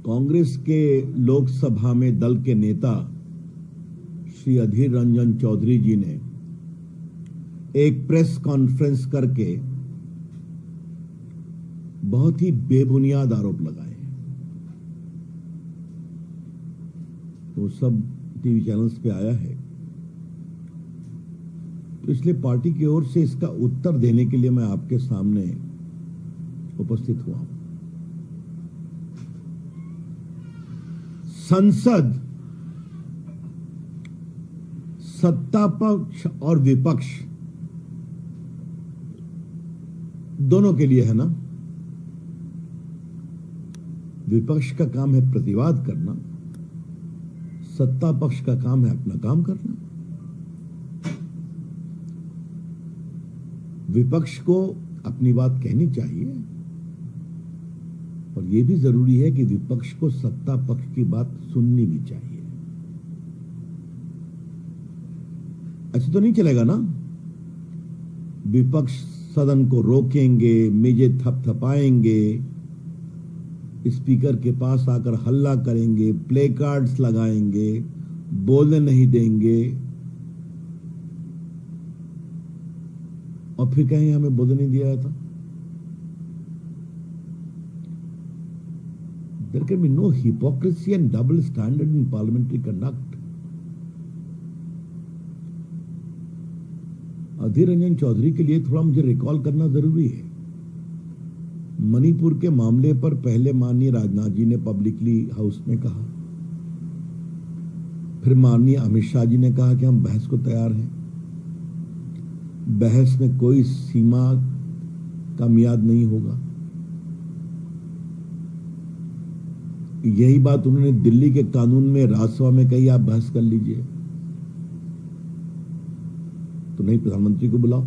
कांग्रेस के लोकसभा में दल के नेता श्री अधीर रंजन चौधरी जी ने एक प्रेस कॉन्फ्रेंस करके बहुत ही बेबुनियाद आरोप लगाए। वो सब टीवी चैनल्स पे आया है, तो इसलिए पार्टी की ओर से इसका उत्तर देने के लिए मैं आपके सामने उपस्थित हुआ हूं। संसद सत्ता पक्ष और विपक्ष दोनों के लिए है ना। विपक्ष का काम है प्रतिवाद करना, सत्ता पक्ष का काम है अपना काम करना। विपक्ष को अपनी बात कहनी चाहिए और यह भी जरूरी है कि विपक्ष को सत्ता पक्ष की बात सुननी भी चाहिए। ऐसे तो नहीं चलेगा ना, विपक्ष सदन को रोकेंगे, मेजें थपथपाएंगे, स्पीकर के पास आकर हल्ला करेंगे, प्ले कार्ड्स लगाएंगे, बोलने नहीं देंगे और फिर कहेंगे हमें बोलने नहीं दिया था। There can be no hypocrisy and double standard in parliamentary conduct. अधीर रंजन चौधरी के लिए थोड़ा मुझे रिकॉल करना जरूरी है। मणिपुर के मामले पर पहले माननीय राजनाथ जी ने पब्लिकली हाउस में कहा, फिर माननीय अमित शाह जी ने कहा कि हम बहस को तैयार हैं। बहस में कोई सीमा का मियाद नहीं होगा। यही बात उन्होंने दिल्ली के कानून में राज्यसभा में कही, आप बहस कर लीजिए। तो नहीं, प्रधानमंत्री को बुलाओ,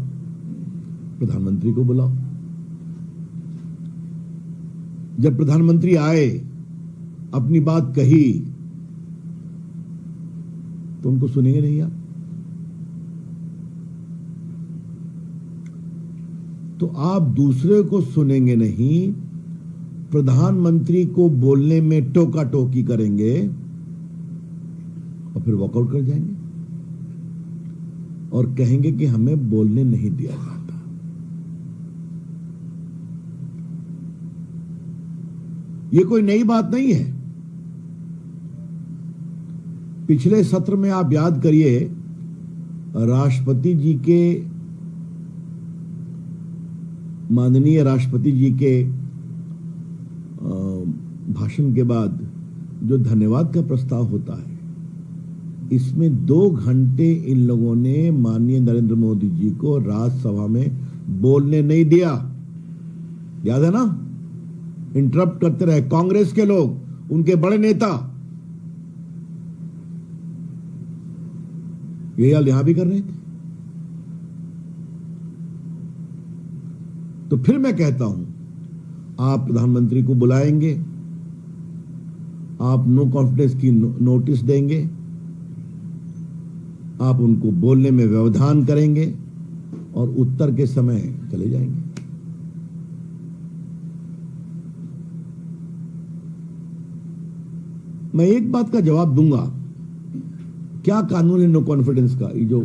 प्रधानमंत्री को बुलाओ। जब प्रधानमंत्री आए, अपनी बात कही, तो उनको सुनेंगे नहीं आप। तो आप दूसरे को सुनेंगे नहीं, प्रधानमंत्री को बोलने में टोका टोकी करेंगे और फिर वॉकआउट कर जाएंगे और कहेंगे कि हमें बोलने नहीं दिया जाता। ये कोई नई बात नहीं है। पिछले सत्र में आप याद करिए, राष्ट्रपति जी के, माननीय राष्ट्रपति जी के भाषण के बाद जो धन्यवाद का प्रस्ताव होता है, इसमें 2 घंटे इन लोगों ने माननीय नरेंद्र मोदी जी को राज्यसभा में बोलने नहीं दिया। याद है ना? इंटरप्ट करते रहे कांग्रेस के लोग, उनके बड़े नेता। यही हाल यहां भी कर रहे थे। तो फिर मैं कहता हूं, आप प्रधानमंत्री को बुलाएंगे, आप नो कॉन्फिडेंस की नोटिस देंगे, आप उनको बोलने में व्यवधान करेंगे और उत्तर के समय चले जाएंगे। मैं एक बात का जवाब दूंगा, क्या कानून है नो कॉन्फिडेंस का? ये जो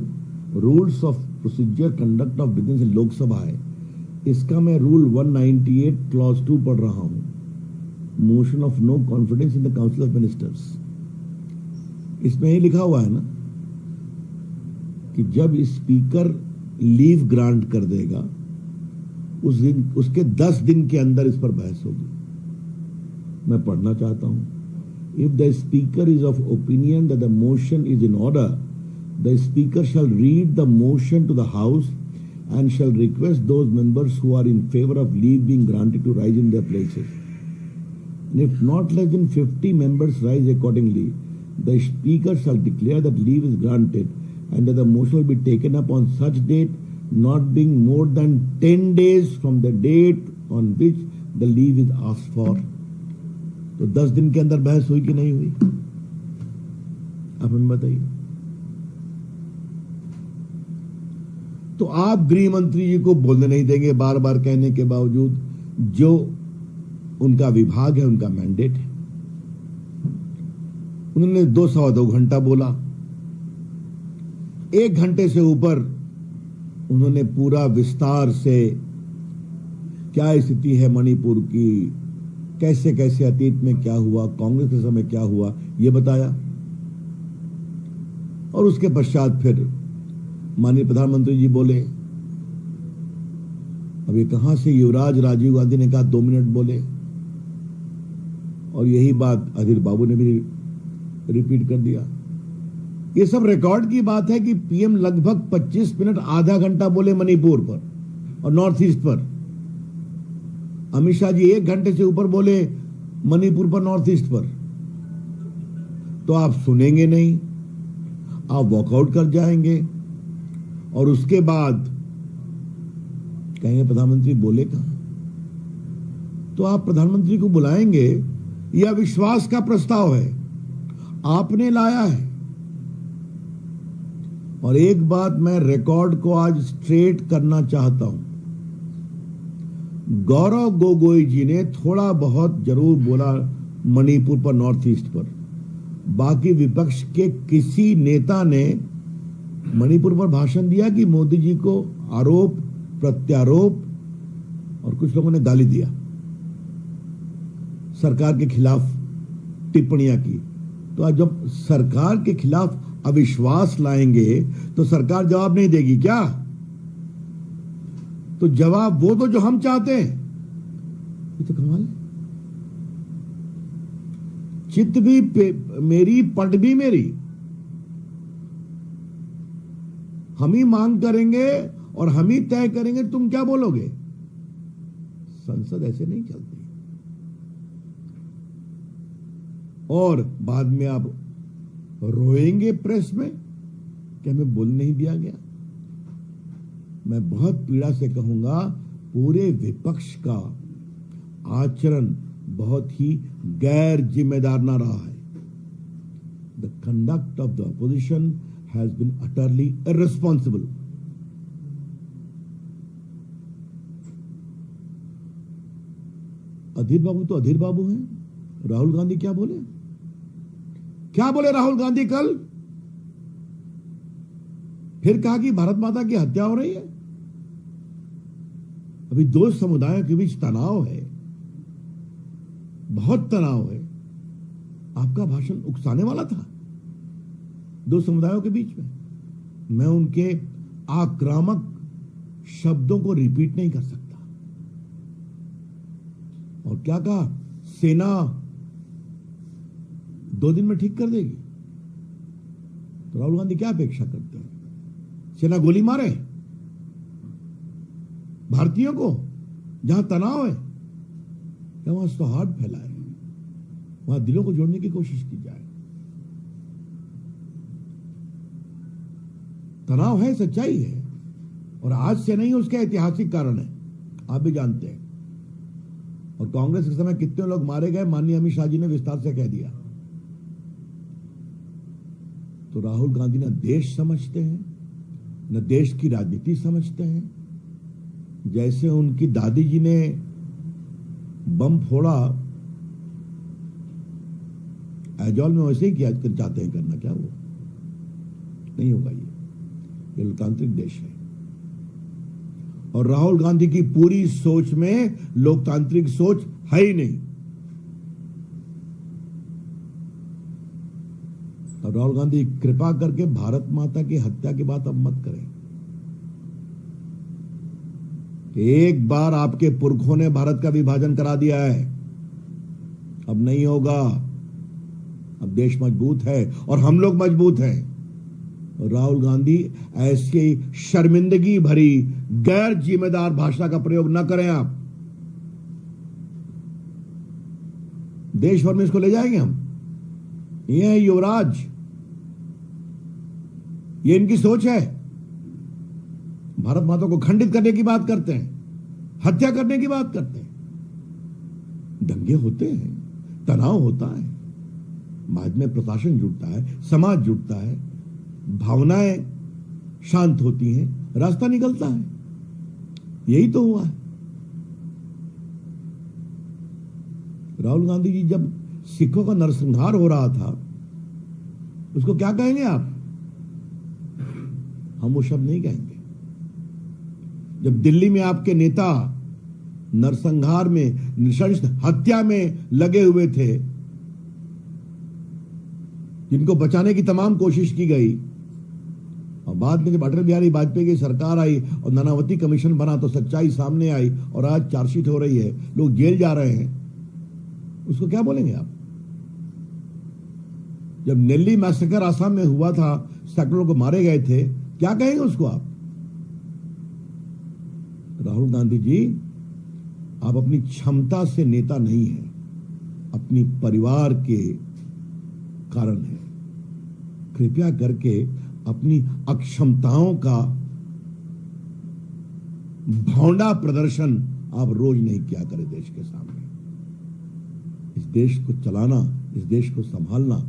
rules of procedure conduct of business in Lok Sabha है, इसका मैं रूल 198 क्लॉज 2 पढ़ रहा हूं, motion of no confidence in the council of ministers. इसमें ही लिखा हुआ है ना कि जब स्पीकर लीव ग्रांट कर देगा, उस दिन, उसके 10 दिन के अंदर इस पर बहस होगी। मैं पढ़ना चाहता हूं, if the speaker is of opinion that the motion is in order, the speaker shall read the motion to the house and shall request those members who are in favor of leave being granted to rise in their places. And if not less than 50 members rise accordingly, the speaker shall declare that leave is granted and that the motion will be taken up on such date, not being more than 10 days from the date on which the leave is asked for. तो 10 दिन के अंदर बहस हुई कि नहीं हुई? आप हमें बताइए। तो आप गृह मंत्री जी को बोलने नहीं देंगे, बार बार कहने के बावजूद। जो उनका विभाग है, उनका मैंडेट है। उन्होंने 2-2.25 घंटा बोला। 1 घंटे से ऊपर उन्होंने पूरा विस्तार से क्या स्थिति है मणिपुर की, कैसे कैसे अतीत में क्या हुआ, कांग्रेस के समय क्या हुआ, यह बताया। और उसके पश्चात फिर माननीय प्रधानमंत्री जी बोले। अब ये कहां से युवराज राजीव गांधी ने कहा 2 मिनट बोले, और यही बात अधीर बाबू ने भी रिपीट कर दिया। ये सब रिकॉर्ड की बात है कि पीएम लगभग 25 मिनट आधा घंटा बोले मणिपुर पर और नॉर्थ ईस्ट पर। अमित शाह जी 1 घंटे से ऊपर बोले मणिपुर पर, नॉर्थ ईस्ट पर। तो आप सुनेंगे नहीं, आप वॉकआउट कर जाएंगे और उसके बाद कहेंगे प्रधानमंत्री बोले कहां। तो आप प्रधानमंत्री को बुलाएंगे, यह विश्वास का प्रस्ताव है, आपने लाया है। और एक बात मैं रिकॉर्ड को आज स्ट्रेट करना चाहता हूं, गौरव गोगोई जी ने थोड़ा बहुत जरूर बोला मणिपुर पर, नॉर्थ ईस्ट पर। बाकी विपक्ष के किसी नेता ने मणिपुर पर भाषण दिया कि मोदी जी को आरोप प्रत्यारोप, और कुछ लोगों ने गाली दिया, सरकार के खिलाफ टिप्पणियां की। तो आज जब सरकार के खिलाफ अविश्वास लाएंगे तो सरकार जवाब नहीं देगी क्या? तो जवाब वो तो जो हम चाहते हैं। ये तो कमाल है। चित भी मेरी, पट भी मेरी। हम ही मांग करेंगे और हम ही तय करेंगे, तुम क्या बोलोगे? संसद ऐसे नहीं चलती। और बाद में आप रोएंगे प्रेस में कि हमें बोल नहीं दिया गया। मैं बहुत पीड़ा से कहूंगा, पूरे विपक्ष का आचरण बहुत ही गैर जिम्मेदार ना रहा है। The conduct of the opposition has been utterly irresponsible. Adhir Babu तो अधीर बाबू हैं। राहुल गांधी क्या बोले? क्या बोले राहुल गांधी कल? फिर कहा कि भारत माता की हत्या हो रही है। अभी 2 समुदायों के बीच तनाव है, बहुत तनाव है। आपका भाषण उकसाने वाला था 2 समुदायों के बीच में। मैं उनके आक्रामक शब्दों को रिपीट नहीं कर सकता। और क्या कहा? सेना 2 दिन में ठीक कर देगी। तो राहुल गांधी क्या अपेक्षा करते हैं? सेना गोली मारे भारतीयों को जहां तनाव है, या वहां सौहार्द फैलाए, वहां दिलों को जोड़ने की कोशिश की जाए। तनाव है, सच्चाई है, और आज से नहीं, उसके ऐतिहासिक कारण है, आप भी जानते हैं। और कांग्रेस के समय कितने लोग मारे गए, माननीय अमित शाह जी ने विस्तार से कह दिया। तो राहुल गांधी न देश समझते हैं, न देश की राजनीति समझते हैं। जैसे उनकी दादी जी ने बम फोड़ा ऐजॉल में, वैसे ही किया चाहते हैं करना। क्या वो नहीं होगा? ये लोकतांत्रिक देश है, और राहुल गांधी की पूरी सोच में लोकतांत्रिक सोच है ही नहीं। और राहुल गांधी कृपा करके भारत माता की हत्या की बात अब मत करें। एक बार आपके पुरखों ने भारत का विभाजन करा दिया है, अब नहीं होगा। अब देश मजबूत है और हम लोग मजबूत हैं। राहुल गांधी ऐसी शर्मिंदगी भरी गैर जिम्मेदार भाषा का प्रयोग न करें। आप देश भर में इसको ले जाएंगे हम। ये है युवराज, ये इनकी सोच है। भारत माता को खंडित करने की बात करते हैं, हत्या करने की बात करते हैं। दंगे होते हैं, तनाव होता है, बाद में प्रशासन जुटता है, समाज जुटता है, भावनाएं शांत होती हैं, रास्ता निकलता है। यही तो हुआ है। राहुल गांधी जी जब सिखों का नरसंहार हो रहा था उसको क्या कहेंगे आप? हम वो शब्द नहीं कहेंगे। जब दिल्ली में आपके नेता नरसंहार में, नृशंस हत्या में लगे हुए थे, जिनको बचाने की तमाम कोशिश की गई, और बाद में जब अटल बिहारी वाजपेयी की सरकार आई और नानावती कमीशन बना तो सच्चाई सामने आई और आज चार्जशीट हो रही है, लोग जेल जा रहे हैं, उसको क्या बोलेंगे आप? जब नेल्ली मैसेकर आसाम में हुआ था, सैकड़ों को मारे गए थे, क्या कहेंगे उसको आप? राहुल गांधी जी, आप अपनी क्षमता से नेता नहीं हैं, अपनी परिवार के कारण हैं। कृपया करके अपनी अक्षमताओं का भौंडा प्रदर्शन आप रोज नहीं किया करें देश के सामने। इस देश को चलाना, इस देश को संभालना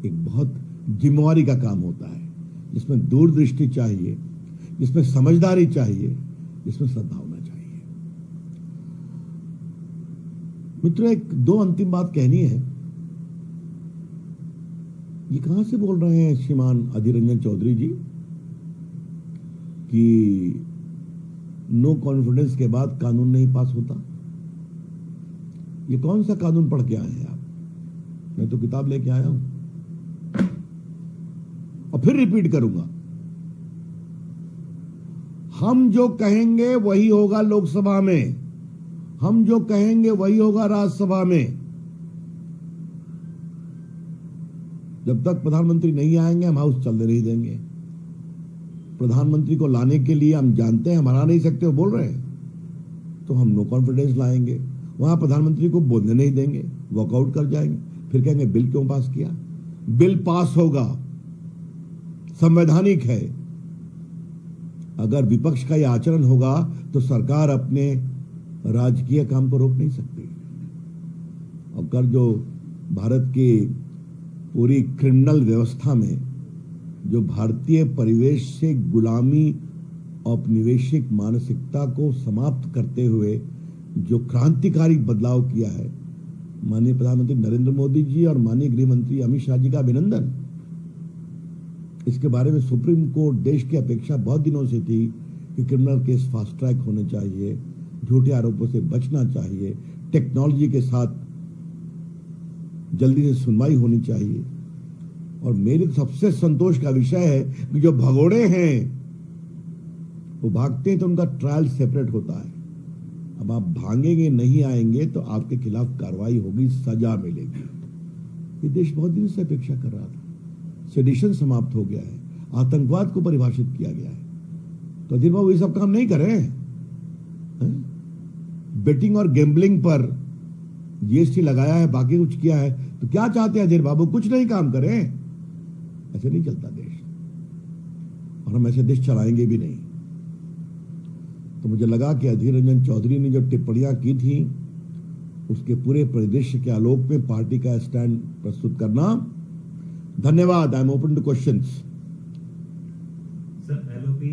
एक बहुत जिम्मेवारी का काम होता है, जिसमें दूरदृष्टि चाहिए, जिसमें समझदारी चाहिए, जिसमें सद्भावना चाहिए। मित्रों, एक दो अंतिम बात कहनी है। ये कहां से बोल रहे हैं श्रीमान अधीर रंजन चौधरी जी कि नो कॉन्फिडेंस के बाद कानून नहीं पास होता? ये कौन सा कानून पढ़ के आए हैं आप? मैं तो किताब लेके आया हूं और फिर रिपीट करूंगा। हम जो कहेंगे वही होगा लोकसभा में, हम जो कहेंगे वही होगा राज्यसभा में। जब तक प्रधानमंत्री नहीं आएंगे हम हाउस चलने नहीं देंगे। प्रधानमंत्री को लाने के लिए हम जानते हैं हम हरा नहीं सकते, वो बोल रहे हैं, तो हम नो कॉन्फिडेंस लाएंगे, वहां प्रधानमंत्री को बोलने नहीं देंगे, वॉकआउट कर जाएंगे, फिर कहेंगे बिल क्यों पास किया? बिल पास होगा, संवैधानिक है। अगर विपक्ष का यह आचरण होगा तो सरकार अपने राजकीय काम को रोक नहीं सकती। और कर जो भारत की पूरी क्रिमिनल व्यवस्था में जो भारतीय परिवेश से गुलामी औपनिवेशिक मानसिकता को समाप्त करते हुए जो क्रांतिकारी बदलाव किया है, माननीय प्रधानमंत्री नरेंद्र मोदी जी और माननीय गृह मंत्री अमित शाह जी का अभिनंदन। इसके बारे में सुप्रीम कोर्ट देश की अपेक्षा बहुत दिनों से थी कि क्रिमिनल केस फास्ट ट्रैक होने चाहिए, झूठे आरोपों से बचना चाहिए, टेक्नोलॉजी के साथ जल्दी से सुनवाई होनी चाहिए। और मेरे सबसे संतोष का विषय है कि जो भगोड़े हैं वो भागते हैं तो उनका ट्रायल सेपरेट होता है। अब आप भागेंगे, नहीं आएंगे तो आपके खिलाफ कार्रवाई होगी, सजा मिलेगी। ये देश बहुत दिन से अपेक्षा कर रहा था। सेडिशन समाप्त हो गया है, आतंकवाद को परिभाषित किया गया है। तो अधीर बाबू ये सब काम नहीं करें। बेटिंग और गैम्बलिंग पर जीएसटी लगाया है, बाकी कुछ किया है, तो क्या चाहते हैं अधीर बाबू? कुछ नहीं काम करें। ऐसे नहीं चलता देश, और हम ऐसे देश चलाएंगे भी नहीं। तो मुझे लगा कि अधीर रंजन चौधरी ने जो टिप्पणियां की थी उसके पूरे परिदृश्य के आलोक में पार्टी का स्टैंड प्रस्तुत करना। धन्यवाद। I am open to questions. Sir, LOP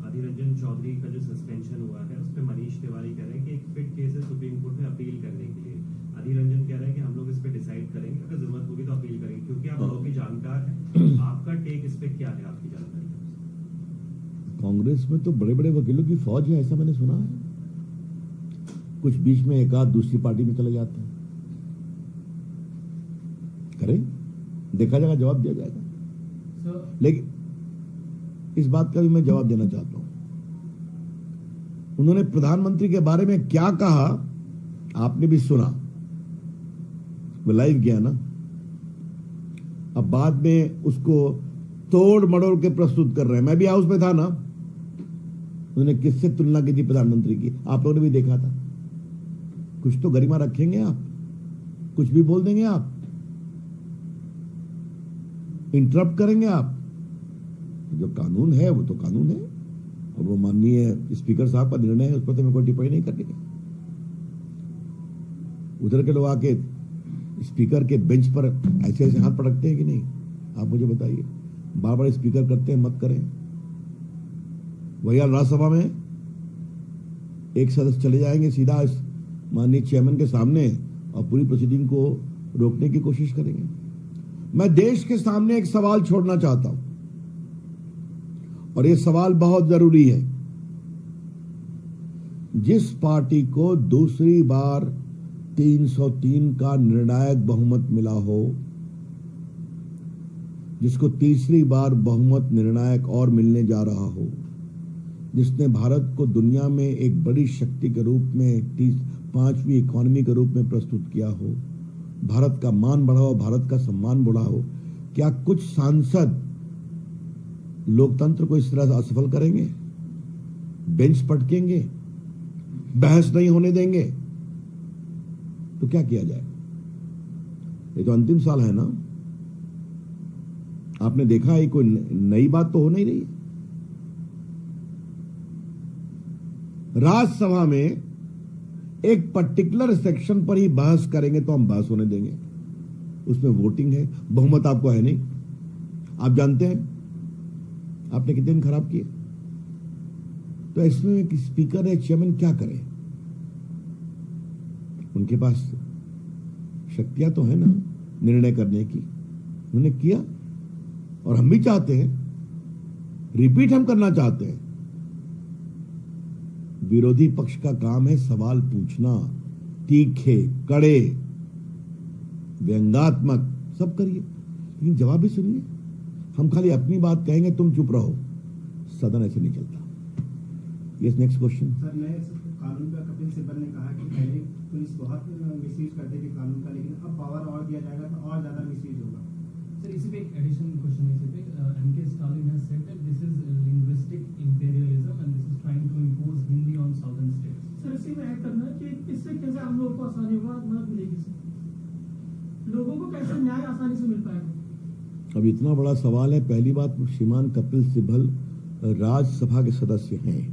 Adhir Ranjan Chowdhury का जो सस्पेंशन हुआ है उस पे मनीष तिवारी कह रहे हैं कि एक फिट केस है सुप्रीम कोर्ट में अपील करने के लिए। अधीर रंजन कह रहे हैं कि हम लोग इस पे डिसाइड करेंगे, अगर जरूरत होगी तो अपील करेंगे, क्योंकि आप लोग की जानकार हैं। आपका टेक इस पे क्या है, आपकी जानकारी? कांग्रेस में तो बड़े बड़े वकीलों की फौज है, ऐसा मैंने सुना है। कुछ बीच में एक आध दूसरी पार्टी में चले जाते हैं। करें, देखा जाएगा, जवाब दिया जाएगा। लेकिन इस बात का भी मैं जवाब देना चाहता हूं। उन्होंने प्रधानमंत्री के बारे में क्या कहा आपने भी सुना, वो लाइव गया ना। अब बाद में उसको तोड़ मड़ोड़ के प्रस्तुत कर रहे हैं। मैं भी हाउस में था ना, उन्होंने किससे तुलना की थी प्रधानमंत्री की, आप लोगों ने भी देखा था। कुछ तो गरिमा रखेंगे आप, कुछ भी बोल देंगे आप, इंटरप्ट करेंगे आप। जो कानून है वो तो कानून है, और वो माननीय स्पीकर साहब का निर्णय है, उस पर तो मैं कोई टिप्पणी नहीं करनी। उधर के लोग आके स्पीकर के बेंच पर ऐसे ऐसे हाथ पटकते हैं कि नहीं, आप मुझे बताइए। बार बार स्पीकर करते हैं, मत करें। वही राज्यसभा में एक सदस्य चले जाएंगे सीधा माननीय चेयरमैन के सामने और पूरी प्रोसीडिंग को रोकने की कोशिश करेंगे। मैं देश के सामने एक सवाल छोड़ना चाहता हूं, और यह सवाल बहुत जरूरी है। जिस पार्टी को दूसरी बार 303 का निर्णायक बहुमत मिला हो, जिसको तीसरी बार बहुमत निर्णायक और मिलने जा रहा हो, जिसने भारत को दुनिया में एक बड़ी शक्ति के रूप में 5वीं इकोनॉमी के रूप में प्रस्तुत किया हो, भारत का मान बढ़ा हो, भारत का सम्मान बढ़ा हो, क्या कुछ सांसद लोकतंत्र को इस तरह से असफल करेंगे? बेंच पटकेंगे, बहस नहीं होने देंगे? तो क्या किया जाए? ये तो अंतिम साल है ना। आपने देखा है कोई नई बात तो हो नहीं रही। राज्यसभा में एक पर्टिकुलर सेक्शन पर ही बहस करेंगे तो हम बहस होने देंगे, उसमें वोटिंग है, बहुमत आपको है नहीं। आप जानते हैं आपने कितने दिन खराब किए। तो इसमें एक स्पीकर है, चेयरमैन क्या करे? उनके पास शक्तियां तो है ना निर्णय करने की, उन्होंने किया। और हम भी चाहते हैं, रिपीट हम करना चाहते हैं। विरोधी पक्ष का काम है सवाल पूछना, तीखे, कड़े, व्यंग्यात्मक, सब करिए, लेकिन जवाब भी सुनिए। हम खाली अपनी बात कहेंगे, तुम चुप रहो, सदन ऐसे नहीं चलता। Yes, next question. सर, नए कानून पर कपिल सिब्बल ने कहा कि पहले पुलिस बहुत मिसयूज करती थी कानून का, लेकिन अब पावर और दिया जाएगा तो और ज्यादा मिसयूज होगा। सर, इसी पे एक एडिशनल क्वेश्चन है। इसी पे MK Stalin has said that this is linguistic imperialism and this is trying to impose Hindi on southern states. Sir, इसी में ऐड करना है कि इससे कैसे हम लोगों को आसानी मदद मिलेगी सर, लोगों को कैसे न्याय आसानी से मिल पाएगा? अब इतना बड़ा सवाल है। पहली बात, श्रीमान कपिल सिब्बल राज्यसभा के सदस्य हैं,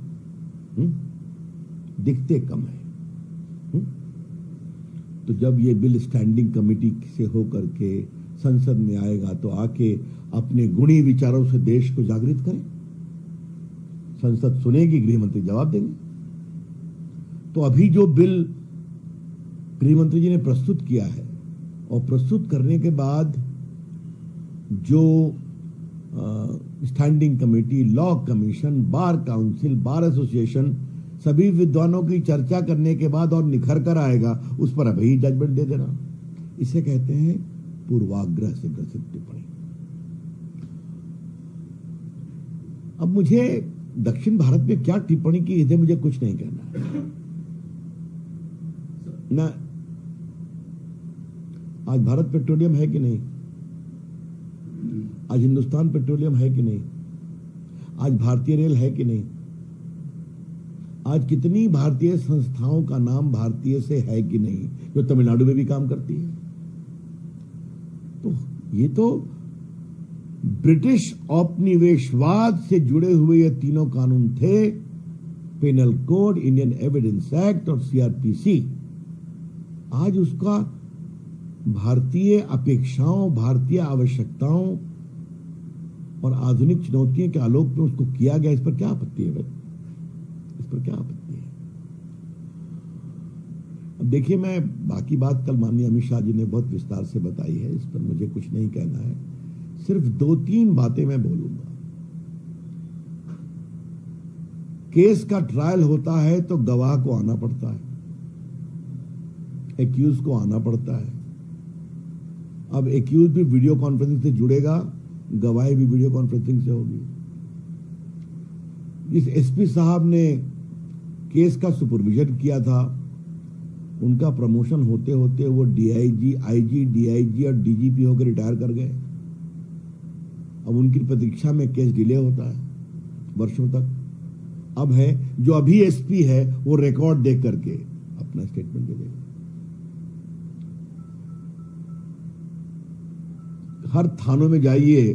दिखते कम है। तो जब ये बिल स्टैंडिंग कमेटी से होकर के संसद में आएगा तो आके अपने गुणी विचारों से देश को जागृत करें। संसद सुनेगी, गृह मंत्री जवाब देंगे। तो अभी जो बिल गृह मंत्री जी ने प्रस्तुत किया है, और प्रस्तुत करने के बाद जो standing committee, law commission, bar council, bar association, सभी विद्वानों की चर्चा करने के बाद और निखर कर आएगा, उस पर अभी जजमेंट दे देना, इसे कहते हैं पूर्वाग्रह से ग्रसित टिप्पणी। अब मुझे दक्षिण भारत में क्या टिप्पणी की, इसे मुझे कुछ नहीं कहना है ना। आज भारत पेट्रोलियम है कि नहीं? आज हिंदुस्तान पेट्रोलियम है कि नहीं? आज भारतीय रेल है कि नहीं? आज कितनी भारतीय संस्थाओं का नाम भारतीय से है कि नहीं, जो तमिलनाडु में भी काम करती है? तो ये तो ब्रिटिश औपनिवेशवाद से जुड़े हुए ये तीनों कानून थे, penal code, Indian evidence act और सीआरपीसी। आज उसका भारतीय अपेक्षाओं, भारतीय आवश्यकताओं और आधुनिक चुनौतियों के आलोक में उसको किया गया। इस पर क्या आपत्ति है भाई? इस पर क्या आपत्ति है? अब देखिए, मैं बाकी बात कल माननीय अमित शाह जी ने बहुत विस्तार से बताई है, इस पर मुझे कुछ नहीं कहना है। सिर्फ 2-3 बातें मैं बोलूंगा। केस का ट्रायल होता है तो गवाह को आना पड़ता है, एक्यूज को आना पड़ता है। अब एक्यूज भी वीडियो कॉन्फ्रेंसिंग से जुड़ेगा, गवाही भी वीडियो कॉन्फ्रेंसिंग से होगी। जिस एसपी साहब ने केस का सुपरविजन किया था, उनका प्रमोशन होते होते वो डीआईजी, आईजी, डीआईजी और डीजीपी होकर रिटायर कर गए। अब उनकी प्रतीक्षा में केस डिले होता है वर्षों तक। अब है जो अभी एसपी है, वो रिकॉर्ड देख करके अपना स्टेटमेंट दे देगा। हर थानों में जाइए,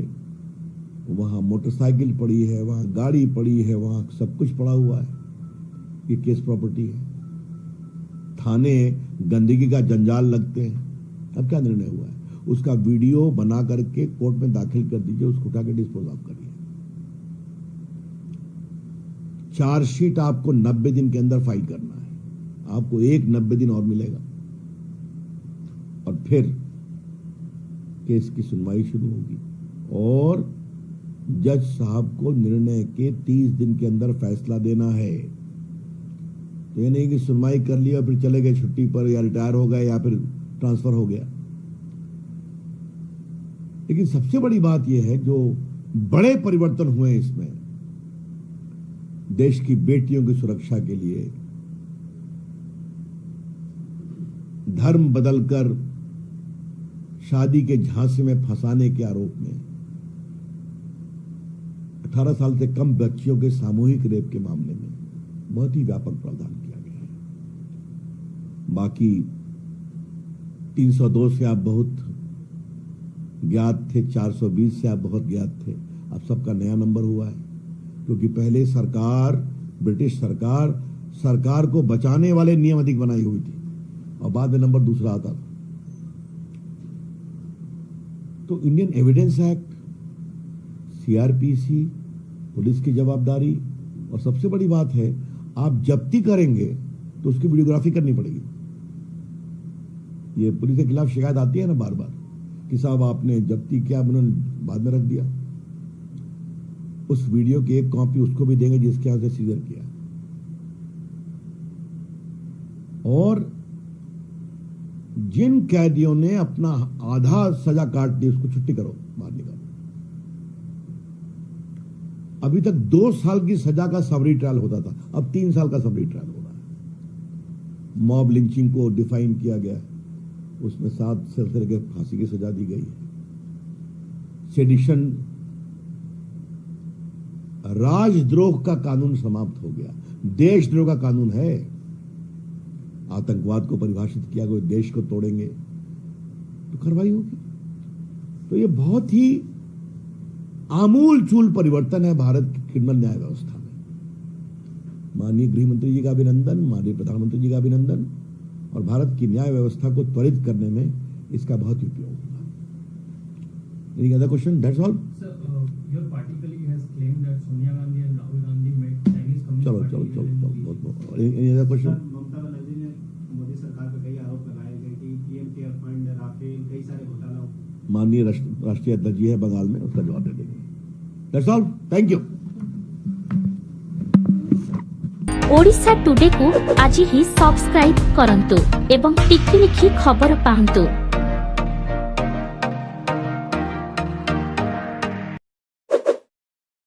वहां मोटरसाइकिल पड़ी है, वहां गाड़ी पड़ी है, वहां सब कुछ पड़ा हुआ है। ये केस प्रॉपर्टी है। थाने गंदगी का जंजाल लगते हैं। अब क्या निर्णय हुआ है? उसका वीडियो बना करके कोर्ट में दाखिल कर दीजिए, उसको उठा के डिस्पोज ऑफ करिए। चार्जशीट आपको 90 दिन के अंदर फाइल करना है। आपको एक 90 दिन और मिलेगा, और फिर केस की सुनवाई शुरू होगी और जज साहब को निर्णय के 30 दिन के अंदर फैसला देना है। तो ये नहीं कि सुनवाई कर लिया फिर चले गए छुट्टी पर या रिटायर हो गए या फिर ट्रांसफर हो गया। लेकिन सबसे बड़ी बात यह है जो बड़े परिवर्तन हुए इसमें, देश की बेटियों की सुरक्षा के लिए धर्म बदलकर शादी के झांसे में फंसाने के आरोप में 18 साल से कम बच्चियों के सामूहिक रेप के मामले में बहुत ही व्यापक प्रावधान किया गया है। बाकी 302 से आप बहुत ज्ञात थे, 420 से आप बहुत ज्ञात थे, अब सबका नया नंबर हुआ है क्योंकि पहले सरकार, ब्रिटिश सरकार को बचाने वाले नियम अधिक बनाई हुई थी और बाद में नंबर दूसरा आता था। तो Indian evidence act, CrPC, police की जवाबदारी और सबसे बड़ी बात है आप जब्ती करेंगे तो उसकी वीडियोग्राफी करनी पड़ेगी। ये पुलिस के खिलाफ शिकायत आती है ना बार बार कि साहब आपने जब्ती किया, उन्होंने बाद में रख दिया। उस वीडियो की एक कॉपी उसको भी देंगे जिसके यहां से सीजर किया। और जिन कैदियों ने अपना आधा सजा काट दी उसको छुट्टी करो, बाहर निकालो। अभी तक 2 साल की सजा का सबरी ट्रायल होता था, अब 3 साल का सबरी ट्रायल हो रहा है। मॉब लिंचिंग को डिफाइन किया गया, उसमें 7 साल से लेकर फांसी की सजा दी गई है। सेडिशन, राजद्रोह का कानून समाप्त हो गया, देशद्रोह का कानून है। आतंकवाद को परिभाषित किया, कोई देश को तोड़ेंगे तो कार्रवाई होगी। तो ये बहुत ही आमूल चूल परिवर्तन है भारत की क्रिमिनल न्याय व्यवस्था में। माननीय गृह मंत्री जी का अभिनंदन, माननीय प्रधानमंत्री जी का अभिनंदन, और भारत की न्याय व्यवस्था को त्वरित करने में इसका बहुत उपयोग होगा। Any other question? That's all? Sir, your party colleague has claimed that Sonia Gandhi and Rahul Gandhi met Chinese Communist चलो Party चलो leader चलो in चलो Delhi. बहुत Any other question? Sir, Mamata Banerjee ने मोदी सरकार पर कई आरोप लगाए गए कि पीएम केयर फंड, राफेल, कई सारे घोटाला। माननीय राष्ट्रीय अध्यक्ष जी है बंगाल में, उसका जवाब दे देंगे। That's all. Thank you. Odisha today को आज ही सब्सक्राइब करंतु एवं टिकी लिखि खबर पाहंतु।